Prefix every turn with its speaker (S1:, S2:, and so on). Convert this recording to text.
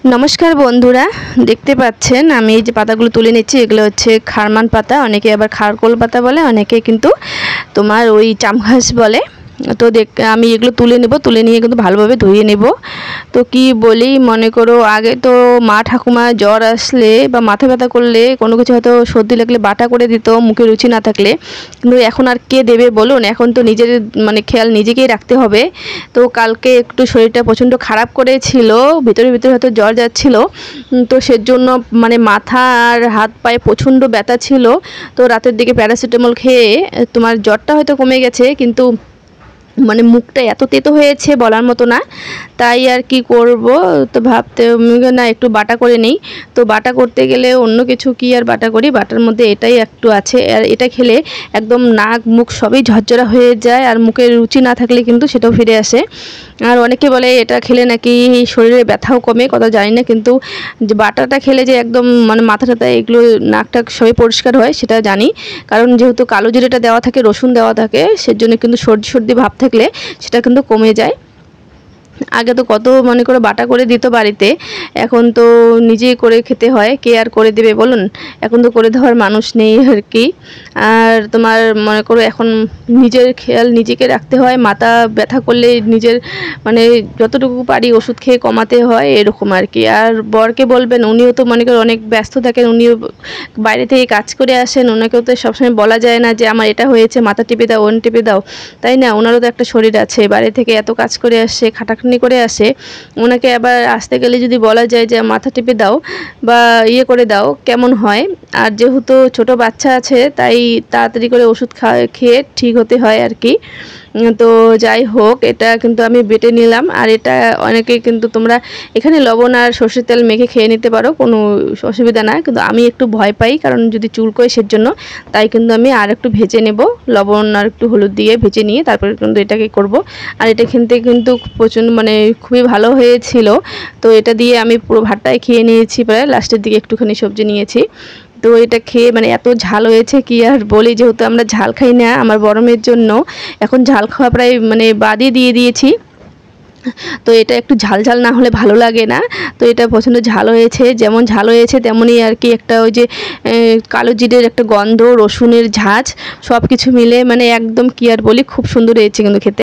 S1: नमस्कार बंधुरा देखते पाচ্ছেন আমি এই যে পাতাগুলো তুলে নিচ্ছি এগুলো হচ্ছে খারমান পাতা অনেকে আবার খারকোল পাতা বলে অনেকে কিন্তু তোমার ওই চামঘাস বলে। তো আমি এগুলো তুলে নেব, তুলে নিয়ে কিন্তু ভালোভাবে ধুয়ে নেব। তো কি বলি মনে করো আগে তো মা ঠাকুমা জ্বর আসলে বা মাথা ব্যথা করলে কোনো কিছু হয়তো সর্দি লাগলে বাটা করে দিত মুখে রুচি না থাকলে, কিন্তু এখন আর কে দেবে বলুন, এখন তো নিজের মানে খেয়াল নিজেকেই রাখতে হবে। তো কালকে একটু শরীরটা প্রচণ্ড খারাপ করেছিল, ভিতরে ভিতরে হয়তো জ্বর যাচ্ছিল, তো সেজন্য মানে মাথা আর হাত পায়ে প্রচণ্ড ব্যথা ছিল। তো রাতের দিকে প্যারাসিটামল খেয়ে তোমার জ্বরটা হয়তো কমে গেছে, কিন্তু মানে মুখটা এত তেতো হয়েছে বলার মতো না। তাই আর কি করব, তো ভাবতে না একটু বাটা করে নেই। তো বাটা করতে গেলে অন্য কিছু কি আর বাটা করি, বাটার মধ্যে এটাই একটু আছে, আর এটা খেলে একদম নাক মুখ সবই ঝরঝরা হয়ে যায়, আর মুখের রুচি না থাকলে কিন্তু সেটাও ফিরে আসে। আর অনেকে বলে এটা খেলে নাকি শরীরে ব্যথাও কমে, কথা জানি না, কিন্তু যে বাটাটা খেলে যে একদম মানে মাথা টাথা এগুলো নাকটা সবই পরিষ্কার হয় সেটা জানি। কারণ যেহেতু কালো জিরেটা দেওয়া থাকে, রসুন দেওয়া থাকে, সেজন্য কিন্তু সর্দি সর্দি ভাব থাকলে সেটা কিন্তু কমে যায়। আগে তো কত মনে করে বাটা করে দিত বাড়িতে, এখন তো নিজেই করে খেতে হয়, কে আর করে দেবে বলুন, এখন তো করে দেওয়ার মানুষ নেই আর কি। আর তোমার মনে করো এখন নিজের খেয়াল নিজেকে রাখতে হয়, মাথা ব্যথা করলে নিজের মানে যতটুকু পারি ওষুধ খেয়ে কমাতে হয় এরকম আর কি। আর বরকে বলবেন, উনিও তো মনে করো অনেক ব্যস্ত থাকেন, উনিও বাইরে থেকে কাজ করে আসেন, ওনাকেও তো সবসময় বলা যায় না যে আমার এটা হয়েছে মাথা টিপে দাও ওন টিপে দাও, তাই না? ওনারও তো একটা শরীর আছে, বাইরে থেকে এত কাজ করে আসে, খাটাখাটনি করে আসে, ওনাকে আবার আসতে গেলে যদি বলা যায় যে মাথা টিপে দাও বা ইয়ে করে দাও কেমন হয়। আর যেহেতু ছোট বাচ্চা আছে তাই তাড়াতাড়ি করে ওষুধ খেয়ে ঠিক হতে হয় আর কি। তো যাই হোক, এটা কিন্তু আমি বেটে নিলাম, আর এটা অনেকেই কিন্তু তোমরা এখানে লবণ আর সর্ষের তেল মেখে খেয়ে নিতে পারো, কোনো অসুবিধা না, কিন্তু আমি একটু ভয় পাই কারণ যদি চুলকোয় সেজন্য, তাই কিন্তু আমি আর একটু ভেজে নেব, লবণ আর একটু হলুদ দিয়ে ভেজে নিয়ে তারপরে কিন্তু এটাকে করব। আর এটা খেতে কিন্তু প্রচণ্ড মানে খুবই ভালো হয়েছিল। তো এটা দিয়ে আমি পুরো ভাতটাই খেয়ে নিয়েছি, প্রায় লাস্টের দিকে একটুখানি সবজি নিয়েছি। তো এটা খেয়ে মানে এত ঝাল হয়েছে কি আর বলি, যেহেতু আমরা ঝাল খাই না আমার বড় মেয়ের জন্য এখন ঝাল খাওয়া প্রায় মানে বাদই দিয়ে দিয়েছি। তো এটা একটু ঝাল ঝাল না হলে ভালো লাগে না। তো এটা প্রচণ্ড ঝাল হয়েছে, যেমন ঝাল হয়েছে তেমনই আর কি একটা ওই যে কালো জিরের একটা গন্ধ, রসুনের ঝাঁঝ, সব কিছু মিলে মানে একদম কি আর বলি খুব সুন্দর হয়েছে কিন্তু খেতে।